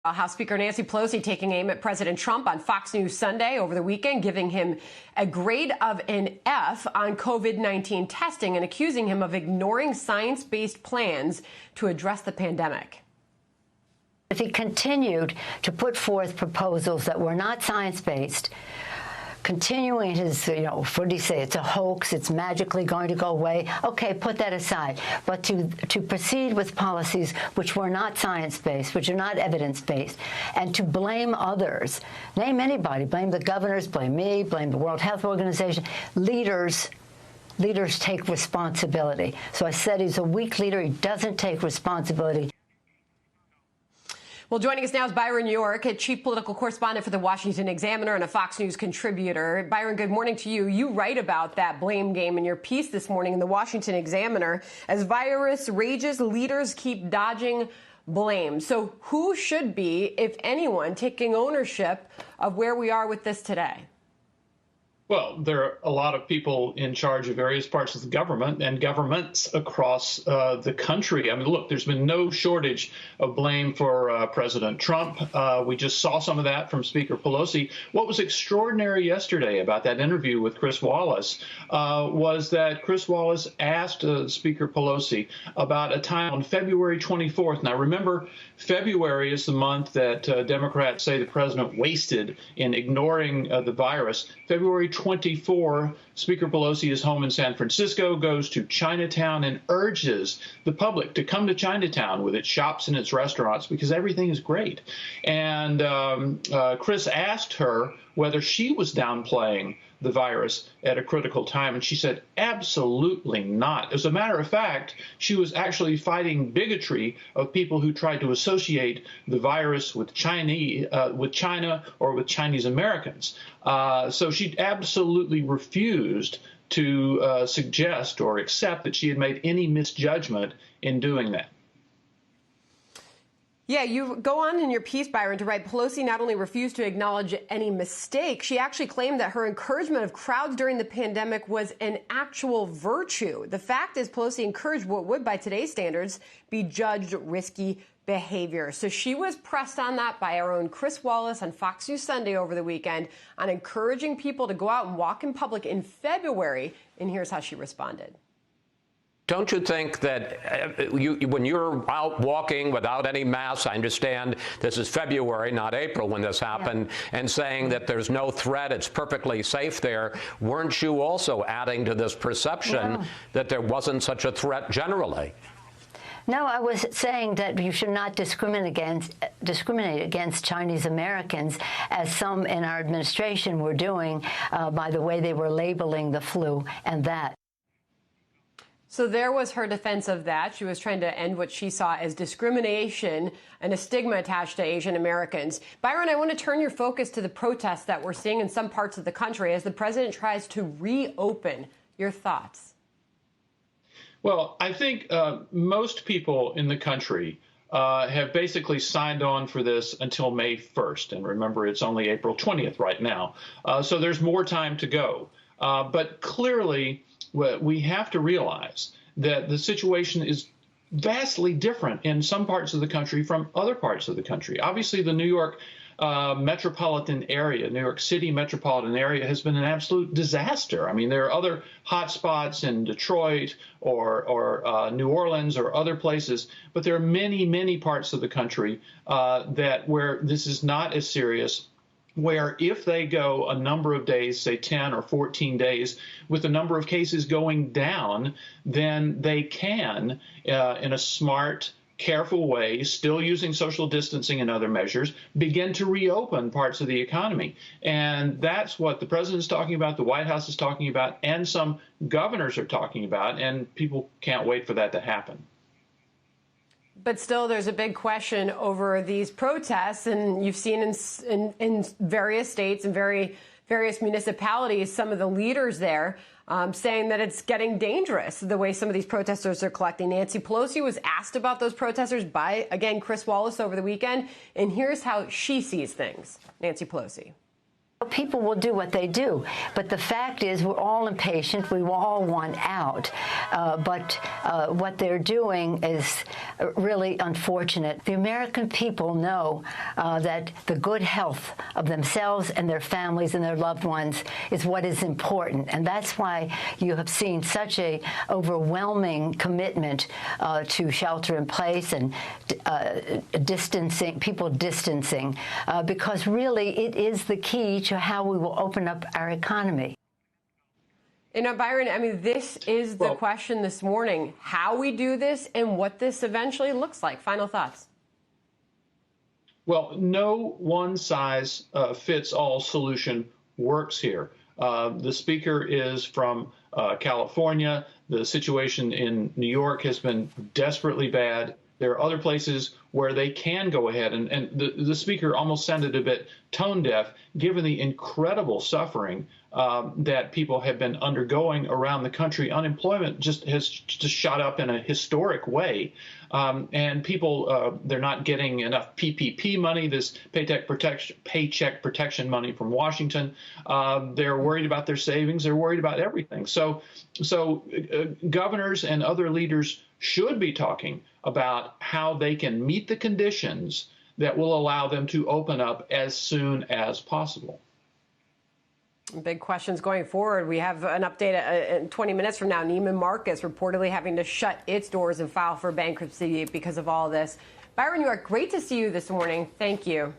House Speaker Nancy Pelosi taking aim at President Trump on Fox News Sunday over the weekend, giving him a grade of an F on COVID-19 testing and accusing him of ignoring science-based plans to address the pandemic. If he continued to put forth proposals that were not science-based, continuing his, what did he say? It's a hoax. It's magically going to go away. Okay, put that aside. But to proceed with policies which were not science-based, which are not evidence-based, and to blame others, name anybody, blame the governors, blame me, blame the World Health Organization, leaders take responsibility. So I said he's a weak leader. He doesn't take responsibility. Well, joining us now is Byron York, a chief political correspondent for the Washington Examiner and a Fox News contributor. Byron, good morning to you. You write about that blame game in your piece this morning in the Washington Examiner. As virus rages, leaders keep dodging blame. So who should be, if anyone, taking ownership of where we are with this today? Well, there are a lot of people in charge of various parts of the government and governments across the country. I mean, look, there's been no shortage of blame for President Trump. We just saw some of that from Speaker Pelosi. What was extraordinary yesterday about that interview with Chris Wallace was that Chris Wallace asked Speaker Pelosi about a time on February 24th. Now, remember, February is the month that Democrats say the president wasted in ignoring the virus. February 24, Speaker Pelosi is home in San Francisco, goes to Chinatown and urges the public to come to Chinatown with its shops and its restaurants because everything is great. And Chris asked her whether she was downplaying the virus at a critical time, and she said absolutely not. As a matter of fact, she was actually fighting bigotry of people who tried to associate the virus with China or with Chinese Americans. So she absolutely refused to suggest or accept that she had made any misjudgment in doing that. Yeah, you go on in your piece, Byron, to write Pelosi not only refused to acknowledge any mistake, she actually claimed that her encouragement of crowds during the pandemic was an actual virtue. The fact is Pelosi encouraged what would, by today's standards, be judged risky behavior. So she was pressed on that by our own Chris Wallace on Fox News Sunday over the weekend on encouraging people to go out and walk in public in February. And here's how she responded. Don't you think that when you're out walking without any masks, I understand this is February, not April when this happened, and saying that there's no threat, it's perfectly safe there, weren't you also adding to this perception that there wasn't such a threat generally? No, I was saying that you should not discriminate against Chinese Americans, as some in our administration were doing by the way they were labeling the flu and that. So there was her defense of that. She was trying to end what she saw as discrimination and a stigma attached to Asian Americans. Byron, I want to turn your focus to the protests that we're seeing in some parts of the country as the president tries to reopen. Your thoughts? Well, I think most people in the country have basically signed on for this until May 1st. And remember, it's only April 20th right now. So there's more time to go. But clearly, we have to realize that the situation is vastly different in some parts of the country from other parts of the country. Obviously, the New York metropolitan area, New York City metropolitan area has been an absolute disaster. I mean, there are other hot spots in Detroit or New Orleans or other places, but there are many, many parts of the country where this is not as serious, where if they go a number of days, say 10 or 14 days, with the number of cases going down, then they can, in a smart, careful way, still using social distancing and other measures, begin to reopen parts of the economy. And that's what the president is talking about, the White House is talking about, and some governors are talking about, and people can't wait for that to happen. But still, there's a big question over these protests, and you've seen in various states and various municipalities, some of the leaders there saying that it's getting dangerous, the way some of these protesters are collecting. Nancy Pelosi was asked about those protesters by, again, Chris Wallace over the weekend, and here's how she sees things. Nancy Pelosi. People will do what they do, but the fact is we're all impatient. We all want out, but what they're doing is really unfortunate. The American people know that the good health of themselves and their families and their loved ones is what is important, and that's why you have seen such a overwhelming commitment to shelter in place and distancing, people distancing, because really it is the key to how we will open up our economy. You know, Byron, I mean, this is the question this morning, how we do this and what this eventually looks like. Final thoughts. Well, no one-size-fits-all solution works here. The speaker is from California. The situation in New York has been desperately bad. There are other places where they can go ahead, and the speaker almost sounded a bit tone deaf, given the incredible suffering that people have been undergoing around the country. Unemployment has just shot up in a historic way, and people, they're not getting enough PPP money, this paycheck protection money from Washington. They're worried about their savings. They're worried about everything. So governors and other leaders should be talking about how they can meet the conditions that will allow them to open up as soon as possible. Big questions going forward. We have an update in 20 minutes from now. Neiman Marcus reportedly having to shut its doors and file for bankruptcy because of all this. Byron York, great to see you this morning. Thank you.